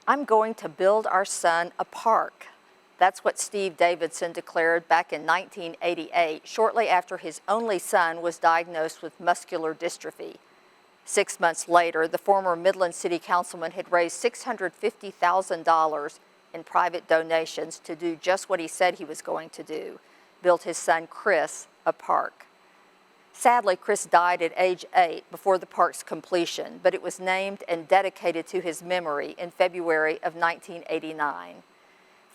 I'm going to build our son a park. That's what Steve Davidson declared back in 1988, shortly after his only son was diagnosed with muscular dystrophy. 6 months later, the former Midland City Councilman had raised $650,000 in private donations to do just what he said he was going to do, build his son Chris a park. Sadly, Chris died at age 8 before the park's completion, but it was named and dedicated to his memory in February of 1989.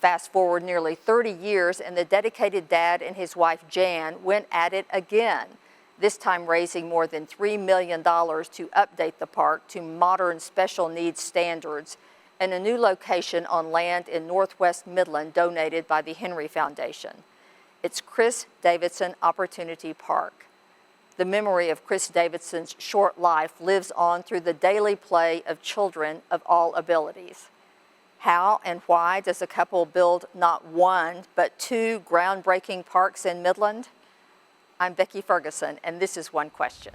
Fast forward nearly 30 years, and the dedicated dad and his wife Jan went at it again, this time raising more than $3 million to update the park to modern special needs standards and a new location on land in northwest Midland donated by the Henry Foundation. It's Chris Davidson Opportunity Park. The memory of Chris Davidson's short life lives on through the daily play of children of all abilities. How and why does a couple build not one, but 2 groundbreaking parks in Midland? I'm Becky Ferguson, and this is One Question.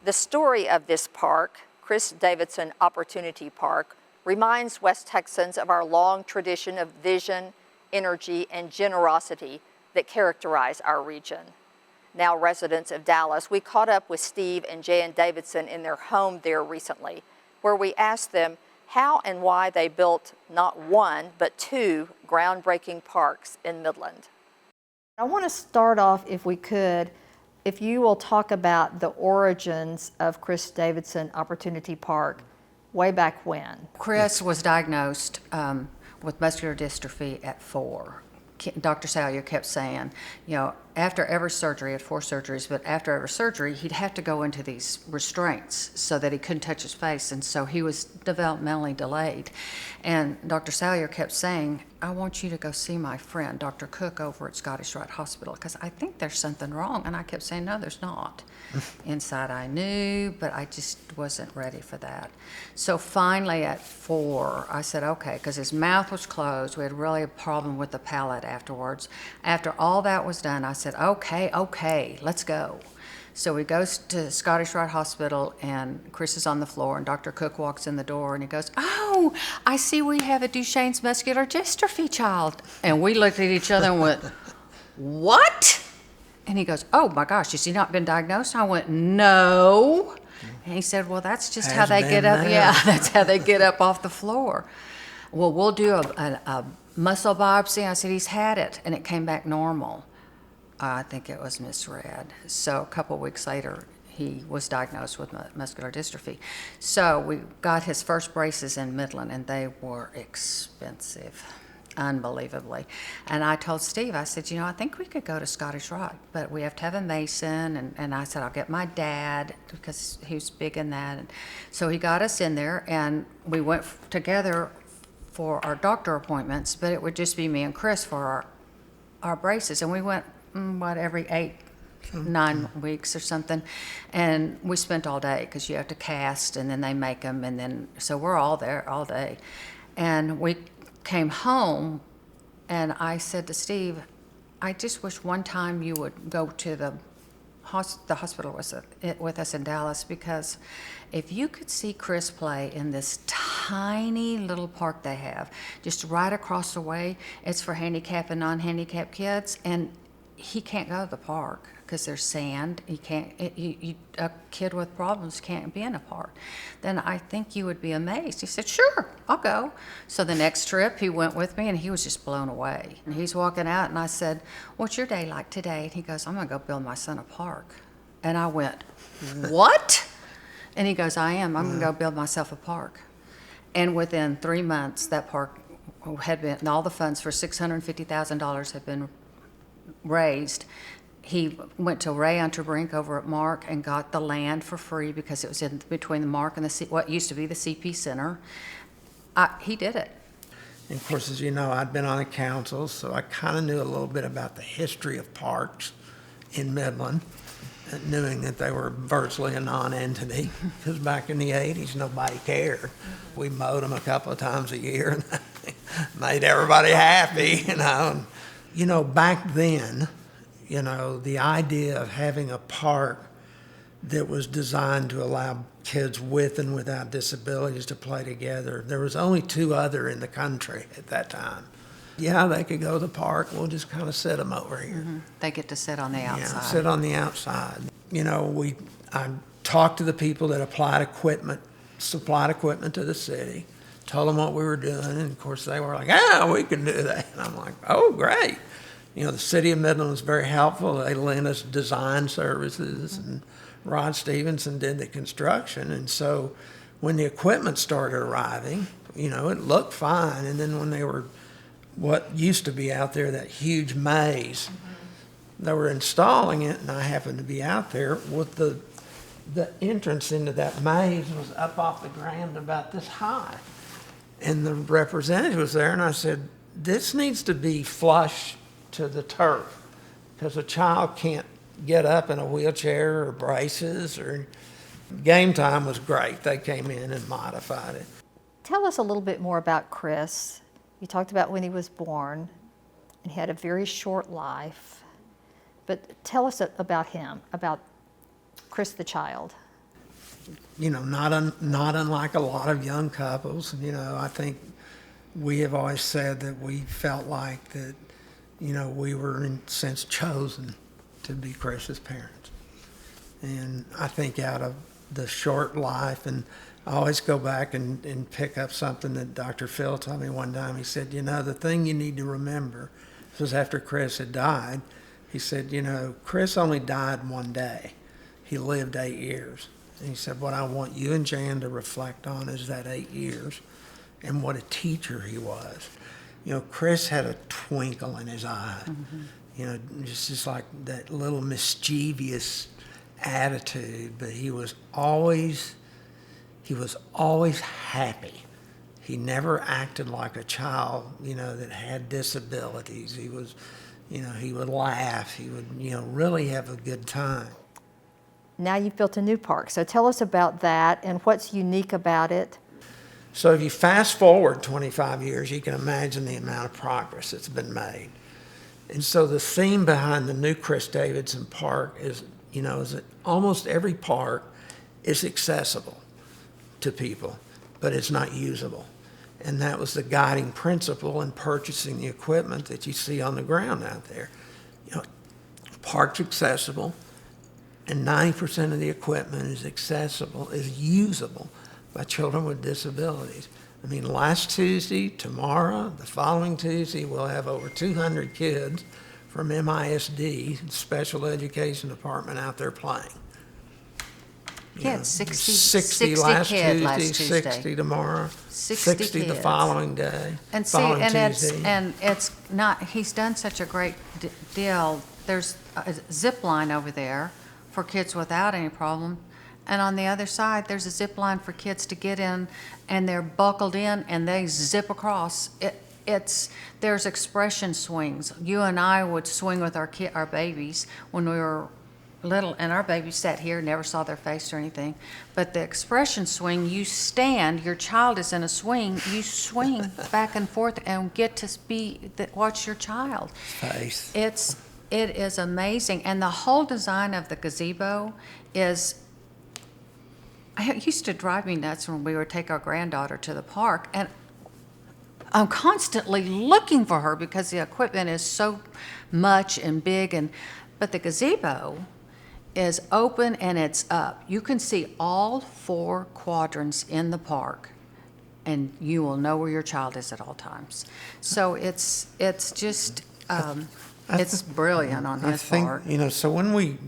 The story of this park, Chris Davidson Opportunity Park, reminds West Texans of our long tradition of vision, energy, and generosity that characterize our region. Now residents of Dallas, we caught up with Steve and Jan Davidson in their home there recently, where we asked them how and why they built not one, but 2 groundbreaking parks in Midland. I want to start off, if we could, if you will talk about the origins of Chris Davidson Opportunity Park way back when. Chris was diagnosed with muscular dystrophy at 4. Dr. Salyer kept saying, you know, after every surgery, he had 4 surgeries, but after every surgery, he'd have to go into these restraints so that he couldn't touch his face, and so he was developmentally delayed. And Dr. Salyer kept saying, I want you to go see my friend, Dr. Cook, over at Scottish Rite Hospital, because I think there's something wrong. And I kept saying, no, there's not. Inside I knew, but I just wasn't ready for that. So finally at 4, I said, okay, because his mouth was closed. We had really a problem with the palate afterwards. After all that was done, I said, okay, let's go. So we go to Scottish Rite Hospital, and Chris is on the floor, and Dr. Cook walks in the door, and he goes, oh, I see we have a Duchenne's muscular dystrophy child. And we looked at each other and went, what? And he goes, oh my gosh, has he not been diagnosed? I went, no. And he said, well, that's just how they get up. Yeah, that's how they get up off the floor. Well, we'll do a muscle biopsy. I said, he's had it, and it came back normal. I think it was misread. So a couple of weeks later, he was diagnosed with muscular dystrophy. So we got his first braces in Midland, and they were expensive, unbelievably. And I told Steve, I said, you know, I think we could go to Scottish Rite, but we have to have a Mason. And I said, I'll get my dad, because he was big in that. And so he got us in there, and we went together for our doctor appointments, but it would just be me and Chris for our braces. And we went, every 8-9 weeks or something, and we spent all day, because you have to cast, and then they make them, and then so we're all there all day. And we came home, and I said to Steve, I just wish one time you would go to the hospital with us in Dallas, because if you could see Chris play in this tiny little park they have just right across the way, it's for handicapped and non-handicapped kids, and he can't go to the park because there's sand. He can't. A kid with problems can't be in a park. Then I think you would be amazed. He said, "Sure, I'll go." So the next trip, he went with me, and he was just blown away. And he's walking out, and I said, "What's your day like today?" And he goes, "I'm gonna go build my son a park." And I went, "What?" And he goes, "I am. I'm gonna go build myself a park." And within 3 months, that park had been, and all the funds for $650,000 had been raised. He went to Ray Unterbrink over at Mark and got the land for free because it was in between the Mark and what used to be the CP Center. He did it. And of course, as you know, I'd been on the council, so I kind of knew a little bit about the history of parks in Midland. knowing that they were virtually a non-entity, because back in the 80s, nobody cared. We mowed them a couple of times a year, and made everybody happy, you know. And, you know, back then, you know, the idea of having a park that was designed to allow kids with and without disabilities to play together, there was only two other in the country at that time. Yeah, they could go to the park, we'll just kind of sit them over here. They get to sit on the Yeah, outside. sit on the outside. You know, I talked to the people that supplied equipment to the city, told them what we were doing, and of course they were like, we can do that. And I'm like, oh, great. You know, the city of Midland was very helpful. They lent us design services, and Rod Stevenson did the construction. And so when the equipment started arriving, you know, it looked fine. And then when they were what used to be out there, that huge maze, they were installing it, and I happened to be out there with the entrance into that maze was up off the ground about this high. And the representative was there, and I said, this needs to be flush to the turf, because a child can't get up in a wheelchair or braces. Or game time was great. They came in and modified it. Tell us a little bit more about Chris. You talked about when he was born, and he had a very short life. But tell us about him, about Chris the child. You know, not unlike a lot of young couples. You know, I think we have always said that we felt like that, you know, we were in a sense chosen to be Chris's parents. And I think out of the short life, and I always go back and pick up something that Dr. Phil told me one time. He said, you know, the thing you need to remember, this was after Chris had died, he said, you know, Chris only died one day. He lived 8 years. And he said, what I want you and Jan to reflect on is that 8 years and what a teacher he was. You know, Chris had a twinkle in his eye. You know, just like that little mischievous attitude, but he was always happy. He never acted like a child, you know, that had disabilities. He was, you know, he would laugh. He would, you know, really have a good time. Now you've built a new park, so tell us about that and what's unique about it. So if you fast forward 25 years, you can imagine the amount of progress that's been made. And so the theme behind the new Chris Davidson Park is, you know, is that almost every park is accessible to people, but it's not usable. And that was the guiding principle in purchasing the equipment that you see on the ground out there. You know, park's accessible, and 90% of the equipment is accessible, is usable by children with disabilities. I mean, last Tuesday, tomorrow, the following Tuesday, we'll have over 200 kids from MISD, Special Education Department, out there playing. Yeah, 60 last kids Tuesday, last Tuesday. 60 tomorrow, 60 the kids. following day, And see, following and Tuesday. it's not, he's done such a great deal. There's a zip line over there for kids without any problem. And on the other side, there's a zip line for kids to get in, and they're buckled in and they zip across. There's expression swings. You and I would swing with our babies when we were little, and our babies sat here, never saw their face or anything. But the expression swing, you stand, your child is in a swing, you swing back and forth and get to watch your child. Face. It is amazing. And the whole design of the gazebo is, it used to drive me nuts when we would take our granddaughter to the park, and I'm constantly looking for her because the equipment is so much and big, but the gazebo is open and it's up. You can see all 4 quadrants in the park, and you will know where your child is at all times. So it's just, it's brilliant on I his think, part. you know, so when we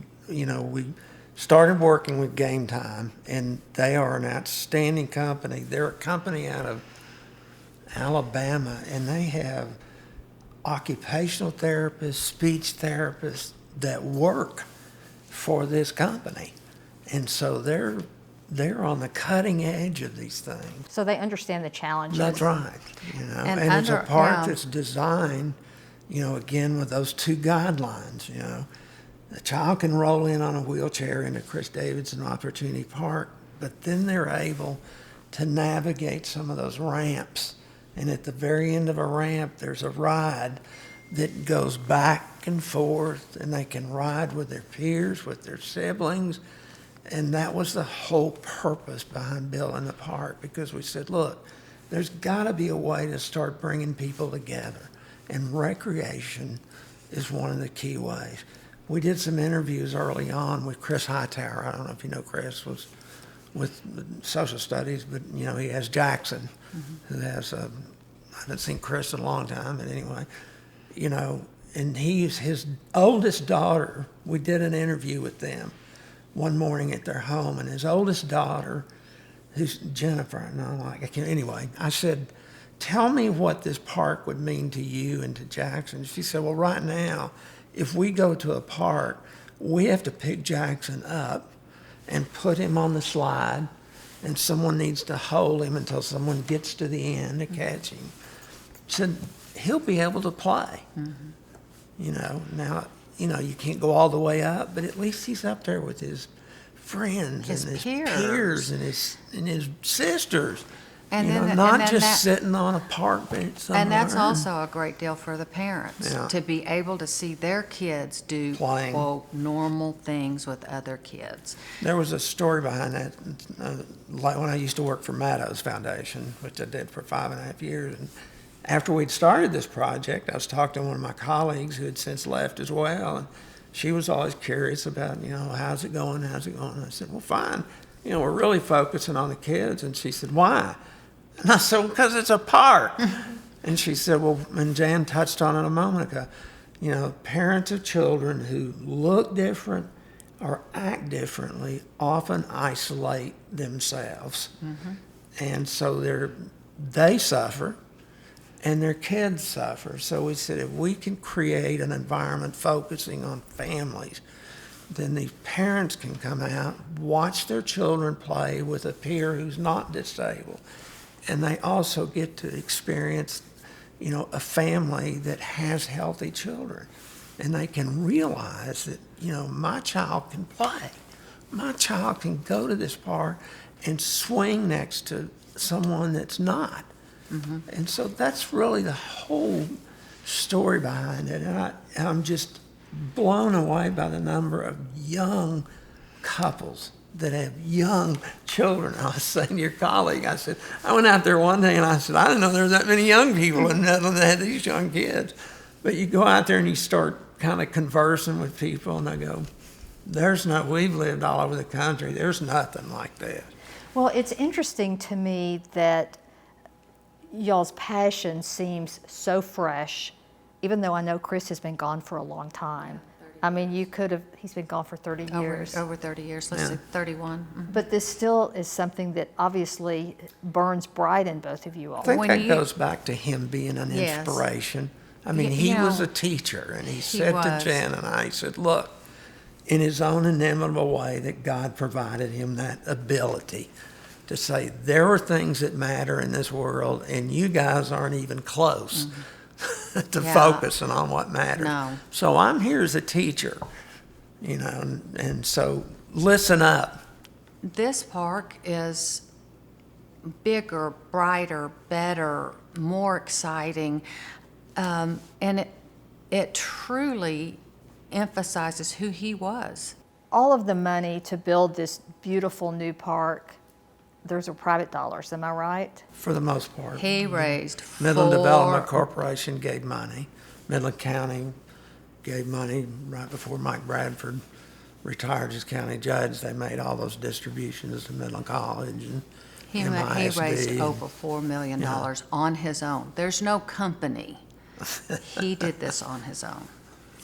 started working with Game Time, and they are an outstanding company. They're a company out of Alabama, and they have occupational therapists, speech therapists that work for this company. And so they're on the cutting edge of these things. So they understand the challenges. That's right. You know, And and it's a under- park yeah. that's designed, you know, again with those 2 guidelines, you know. The child can roll in on a wheelchair into Chris Davidson Opportunity Park, but then they're able to navigate some of those ramps. And at the very end of a ramp, there's a ride that goes back and forth, and they can ride with their peers, with their siblings. And that was the whole purpose behind building the park, because we said, look, there's got to be a way to start bringing people together. And recreation is one of the key ways. We did some interviews early on with Chris Hightower. I don't know if you know Chris, was with social studies, but he has Jackson, who has I haven't seen Chris in a long time, but anyway, and his oldest daughter, we did an interview with them one morning at their home, and his oldest daughter, who's Jennifer, and I'm like, anyway, I said, tell me what this park would mean to you and to Jackson. She said, well, right now, if we go to a park, we have to pick Jackson up and put him on the slide, and someone needs to hold him until someone gets to the end to catch him. Said he'll be able to play. Now, you can't go all the way up, but at least he's up there with his friends His and his peers. peers and his sisters. And You know, then- not and then just that- sitting on a park bench somewhere. And that's also a great deal for the parents, Yeah. to be able to see their kids do, Playing. quote, normal things with other kids. There was a story behind that, like when I used to work for Maddo's Foundation, which I did for 5.5 years. And after we'd started this project, I was talking to one of my colleagues who had since left as well, and she was always curious about, how's it going, how's it going? And I said, well, fine. We're really focusing on the kids. And she said, why? And I said, well, because it's a park. And she said, well, and Jan touched on it a moment ago, parents of children who look different or act differently often isolate themselves. And so they suffer and their kids suffer. So we said, if we can create an environment focusing on families, then the parents can come out, watch their children play with a peer who's not disabled. And they also get to experience, a family that has healthy children. And they can realize that, my child can play. My child can go to this park and swing next to someone that's not. And so that's really the whole story behind it. And I'm just blown away by the number of young couples that have young children. I was saying to your colleague, I said, I went out there one day and I said, I didn't know there were that many young people in Midland that had these young kids. But you go out there and you start kind of conversing with people and they go, we've lived all over the country. There's nothing like this. Well, it's interesting to me that y'all's passion seems so fresh, even though I know Chris has been gone for a long time. I mean, he's been gone for 30 years. Over 30 years, let's Yeah. say 31. But this still is something that obviously burns bright in both of you all. I think When that you- goes back to him being an Yes. inspiration. I mean, Y- he you was know, a teacher, and he he said to was. Jan and I, he said, look, in his own inimitable way, that God provided him that ability to say, there are things that matter in this world, and you guys aren't even close to Yeah. focusing on what matters. No. So I'm here as a teacher, and so listen up. This park is bigger, brighter, better, more exciting, and it truly emphasizes who he was. All of the money to build this beautiful new park, those are private dollars, am I right? For the most part. He raised Midland Development four- Corporation gave money. Midland County gave money right before Mike Bradford retired as county judge. They made all those distributions to Midland College and He MISD. raised over $4 million Yeah. on his own. There's no company. He did this on his own.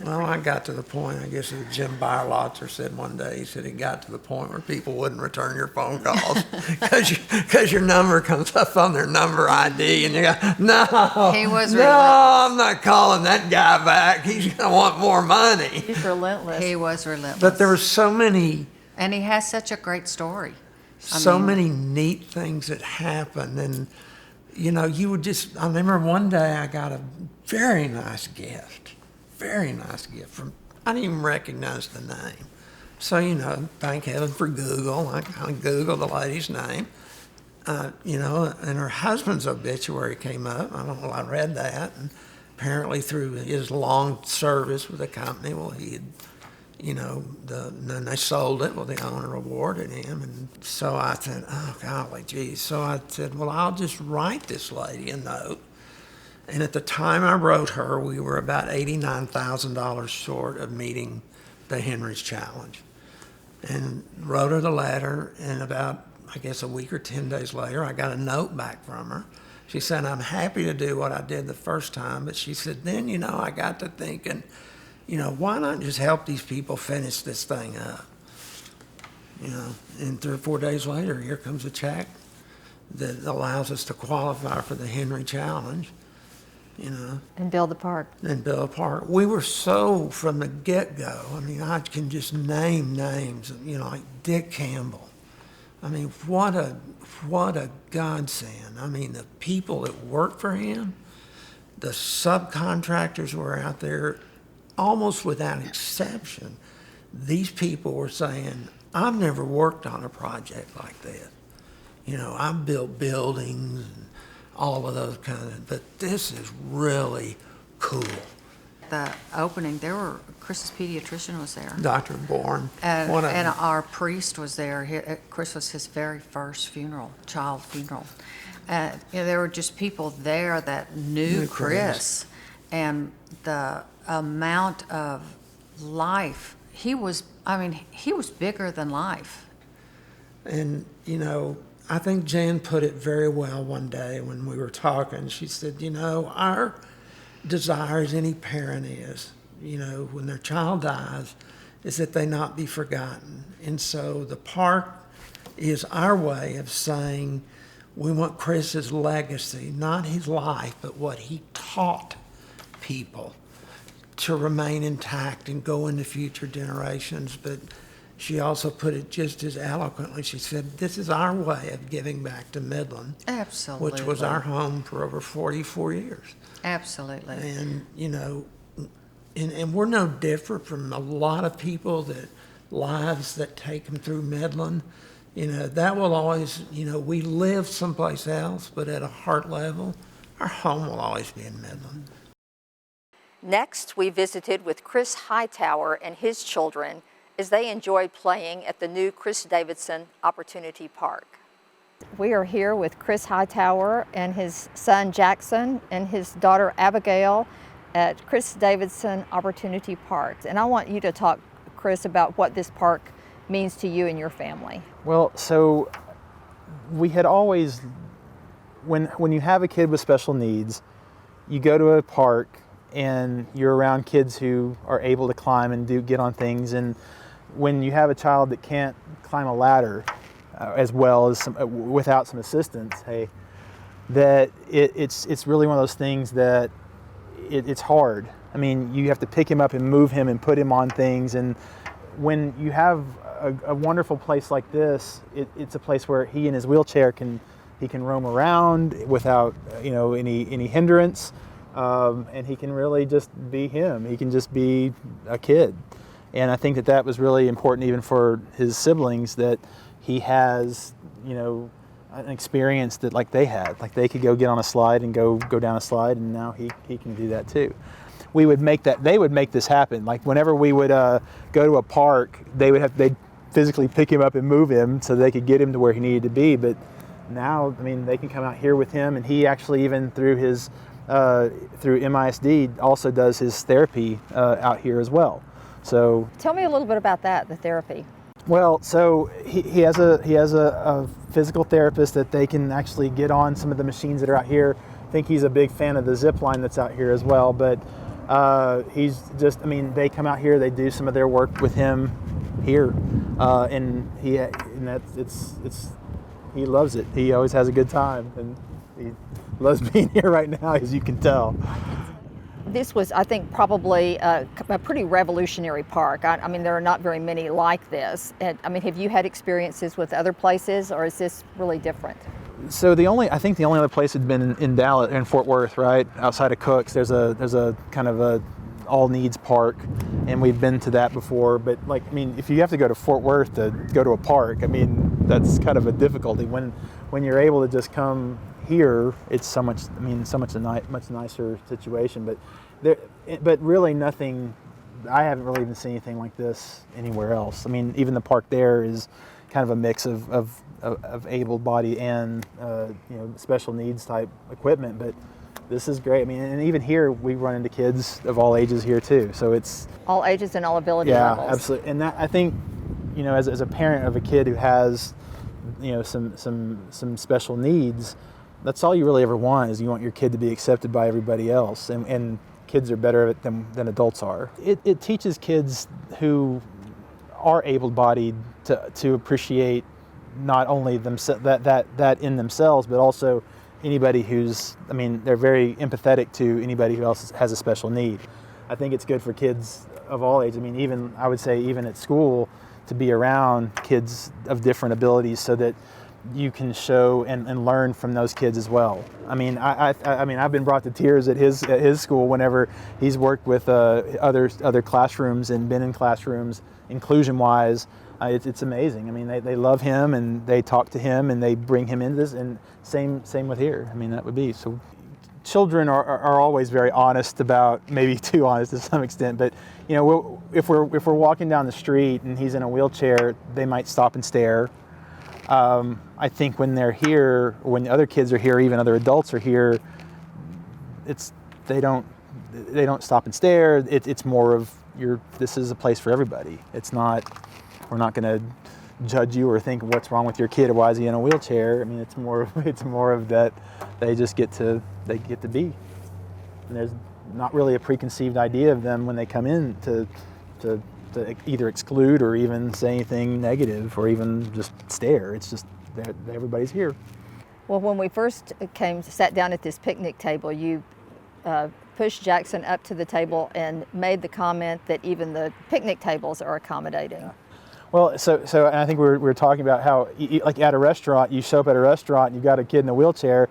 Well, I got to the point, I guess it was Jim Bierlotzer said one day, he said it got to the point where people wouldn't return your phone calls because your number comes up on their number ID and you go, no, He was no, relentless. I'm not calling that guy back. He's going to want more money. He's relentless. He was relentless. But there were so many And he has such a great story. so many neat things that happened. And, you would just, I remember one day I got a very nice gift from I didn't even recognize the name. So, thank heaven for Google. I kind of Googled the lady's name, and her husband's obituary came up. I don't know, I read that. And apparently through his long service with the company, well, he had, then they sold it. Well, the owner awarded him. And so I said, oh, golly, geez. So I said, well, I'll just write this lady a note. And at the time I wrote her, we were about $89,000 short of meeting the Henry's Challenge. And wrote her the letter, and about, I guess, a week or 10 days later, I got a note back from her. She said, I'm happy to do what I did the first time, but she said, then, I got to thinking, why not just help these people finish this thing up? And 3 or 4 days later, here comes a check that allows us to qualify for the Henry Challenge. And build the park. And build a park. We were so, from the get-go, I can just name names, like Dick Campbell. What a godsend. The people that work for him, the subcontractors were out there, almost without exception. These people were saying, I've never worked on a project like this. I've built buildings and all of those but this is really cool. The opening, Chris's pediatrician was there. Dr. Bourne. And our priest was there. Chris was his very first child funeral. There were just people there that knew Chris. And the amount of life, he was bigger than life. And, I think Jan put it very well one day when we were talking. She said, our desire, as any parent is, when their child dies, is that they not be forgotten. And so the park is our way of saying we want Chris's legacy, not his life, but what he taught people, to remain intact and go into future generations. But she also put it just as eloquently. She said, this is our way of giving back to Midland. Absolutely. Which was our home for over 44 years. Absolutely. And, and we're no different from a lot of people lives that take them through Midland. That will always, we live someplace else, but at a heart level, our home will always be in Midland. Next, we visited with Chris Hightower and his children as they enjoyed playing at the new Chris Davidson Opportunity Park. We are here with Chris Hightower and his son Jackson and his daughter Abigail at Chris Davidson Opportunity Park. And I want you to talk, Chris, about what this park means to you and your family. Well, so we had always, when you have a kid with special needs, you go to a park and you're around kids who are able to climb and get on things. And when you have a child that can't climb a ladder as well as without some assistance, that it's really one of those things that it's hard. You have to pick him up and move him and put him on things. And when you have a wonderful place like this, it's a place where he in his wheelchair can roam around without any hindrance, and he can really just be him. He can just be a kid. And I think that was really important even for his siblings, that he has, an experience that like they had. Like they could go get on a slide and go down a slide, and now he can do that too. They would make this happen. Like whenever we would go to a park, they'd physically pick him up and move him so they could get him to where he needed to be. But now, they can come out here with him, and he actually even through MISD also does his therapy out here as well. So tell me a little bit about that, the therapy. Well, so he has a physical therapist that they can actually get on some of the machines that are out here. I think he's a big fan of the zip line that's out here as well. But he's just, they come out here, they do some of their work with him here, and he loves it. He always has a good time, and he loves being here right now, as you can tell. This was, I think, probably a pretty revolutionary park. There are not very many like this. And, have you had experiences with other places, or is this really different? So I think the only other place had been in Dallas, in Fort Worth, right outside of Cooks. There's a kind of a all needs park, and we've been to that before. But like, I mean, if you have to go to Fort Worth to go to a park, I mean, that's kind of a difficulty. When you're able to just come here, it's so much. I mean, so much much nicer situation. But really nothing. I haven't really even seen anything like this anywhere else. I mean, even the park there is kind of a mix of able-bodied and special needs type equipment, but this is great. I mean, and even here we run into kids of all ages here too. So it's All ages and all ability yeah, levels. absolutely. And that, I think, as a parent of a kid who has some special needs, that's all you really ever want, is you want your kid to be accepted by everybody else, and kids are better at it than adults are. It teaches kids who are able-bodied to appreciate not only that in themselves, but also anybody who's, I mean, they're very empathetic to anybody who else has a special need. I think it's good for kids of all ages. I mean, I would say even at school, to be around kids of different abilities so that you can show and learn from those kids as well. I mean, I've been brought to tears at his school whenever he's worked with other classrooms and been in classrooms inclusion-wise. It's amazing. I mean, they love him and they talk to him and they bring him into this, and same with here. I mean, that would be so. Children are always very honest, about maybe too honest to some extent, but if we're walking down the street and he's in a wheelchair, they might stop and stare. I think when they're here, or when the other kids are here, even other adults are here, they don't stop and stare. It's more of this is a place for everybody. It's not, we're not going to judge you or think what's wrong with your kid or why is he in a wheelchair. I mean, it's more of that they just get to be, and there's not really a preconceived idea of them when they come in to either exclude or even say anything negative or even just stare. It's just that everybody's here. Well, when we first sat down at this picnic table, you pushed Jackson up to the table and made the comment that even the picnic tables are accommodating. Well, so and I think we're talking about how, like at a restaurant, you show up at a restaurant, and you've got a kid in a wheelchair,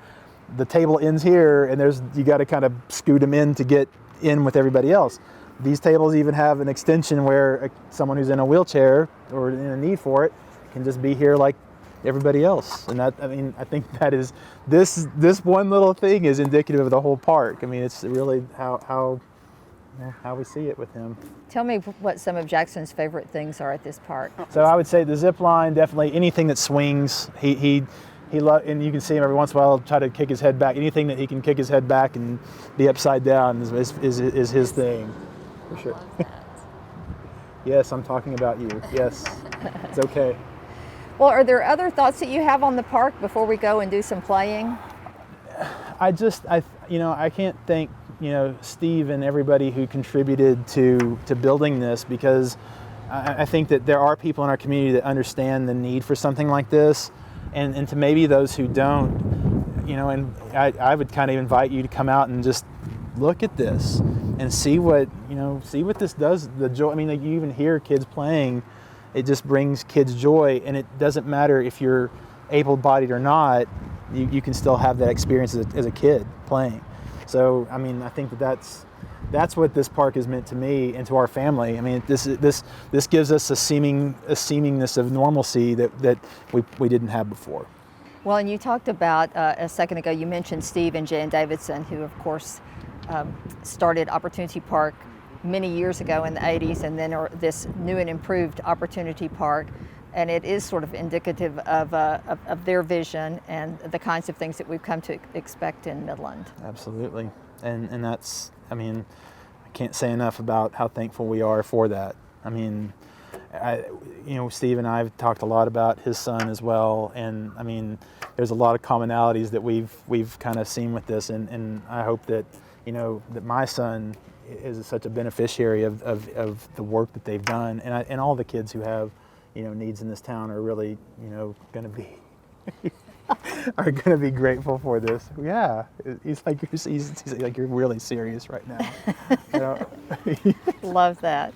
the table ends here, and you got to kind of scoot him in to get in with everybody else. These tables even have an extension where someone who's in a wheelchair or in a need for it can just be here like everybody else. And that, I mean, I think that is, this one little thing is indicative of the whole park. I mean, it's really how we see it with him. Tell me what some of Jackson's favorite things are at this park. So I would say the zip line, definitely anything that swings. He and you can see him every once in a while try to kick his head back. Anything that he can kick his head back and be upside down is his thing, for sure. Yes, I'm talking about you. Yes, it's okay. Well, are there other thoughts that you have on the park before we go and do some playing? I can't thank Steve and everybody who contributed to building this, because I think that there are people in our community that understand the need for something like this, and to maybe those who don't, and I would kind of invite you to come out and just look at this and see what this does. The joy. I mean, like, you even hear kids playing. It just brings kids joy, and it doesn't matter if you're able-bodied or not. You can still have that experience as a kid playing. So, I mean, I think that's what this park has meant to me and to our family. I mean, this gives us a seemingness of normalcy that we didn't have before. Well, and you talked about a second ago, you mentioned Steve and Jan Davidson, who of course started Opportunity Park many years ago in the 80s, and then this new and improved Opportunity Park. And it is sort of indicative of their vision and the kinds of things that we've come to expect in Midland. Absolutely. And that's, I mean, I can't say enough about how thankful we are for that. I mean, Steve and I have talked a lot about his son as well, and I mean, there's a lot of commonalities that we've kind of seen with this, and I hope that that my son is such a beneficiary of the work that they've done, and all the kids who have needs in this town are really going to be are going to be grateful for this. Yeah, he's like you're really serious right now. Love that.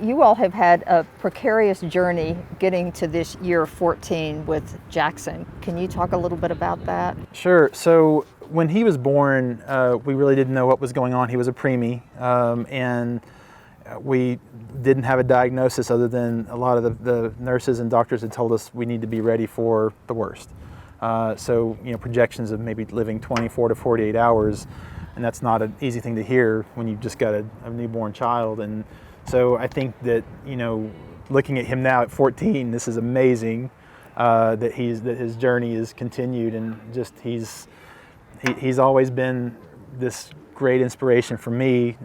You all have had a precarious journey getting to this year 14 with Jackson. Can you talk a little bit about that? Sure. So when he was born, we really didn't know what was going on. He was a preemie, and we didn't have a diagnosis other than a lot of the nurses and doctors had told us we need to be ready for the worst. So, projections of maybe living 24 to 48 hours, and that's not an easy thing to hear when you've just got a newborn child. And so I think that, looking at him now at 14, this is amazing that his journey is continued, and just he's always been this great inspiration for me.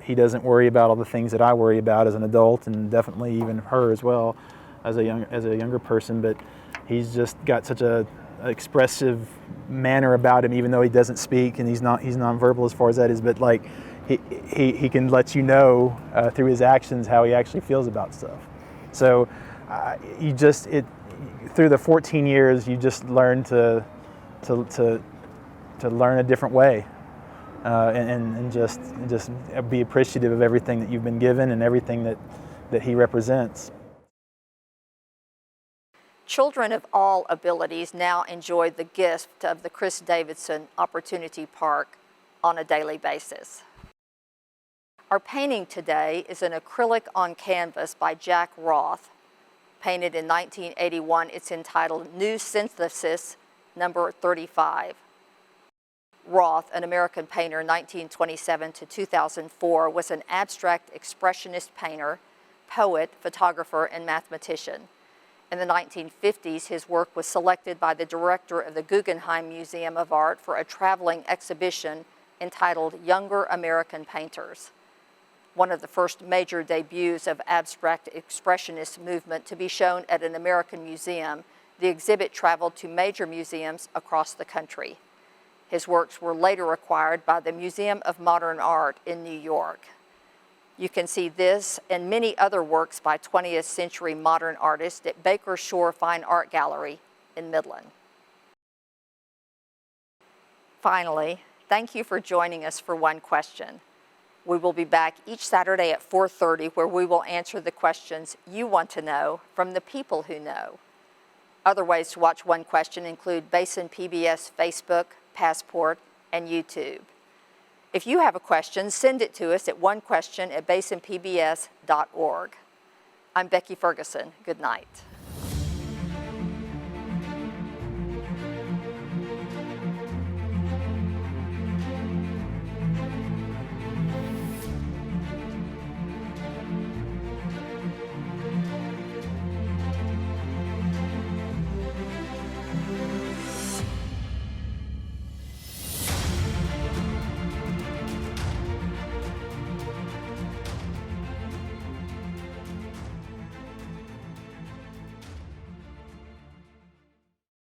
He doesn't worry about all the things that I worry about as an adult, and definitely even her as well as a younger person. But he's just got such a expressive manner about him, even though he doesn't speak and he's nonverbal as far as that is. But like he can let you know through his actions how he actually feels about stuff. So through the 14 years, you just learn to learn a different way. And just be appreciative of everything that you've been given and everything that he represents. Children of all abilities now enjoy the gift of the Chris Davidson Opportunity Park on a daily basis. Our painting today is an acrylic on canvas by Jack Roth. Painted in 1981, it's entitled New Synthesis number 35. Roth, an American painter 1927 to 2004, was an abstract expressionist painter, poet, photographer, and mathematician. In the 1950s, his work was selected by the director of the Guggenheim Museum of Art for a traveling exhibition entitled Younger American Painters. One of the first major debuts of abstract expressionist movement to be shown at an American museum, the exhibit traveled to major museums across the country. His works were later acquired by the Museum of Modern Art in New York. You can see this and many other works by 20th century modern artists at Baker Shore Fine Art Gallery in Midland. Finally, thank you for joining us for One Question. We will be back each Saturday at 4:30 where we will answer the questions you want to know from the people who know. Other ways to watch One Question include Basin PBS Facebook, Passport, and YouTube. If you have a question, send it to us at onequestion@basinpbs.org. I'm Becky Ferguson. Good night.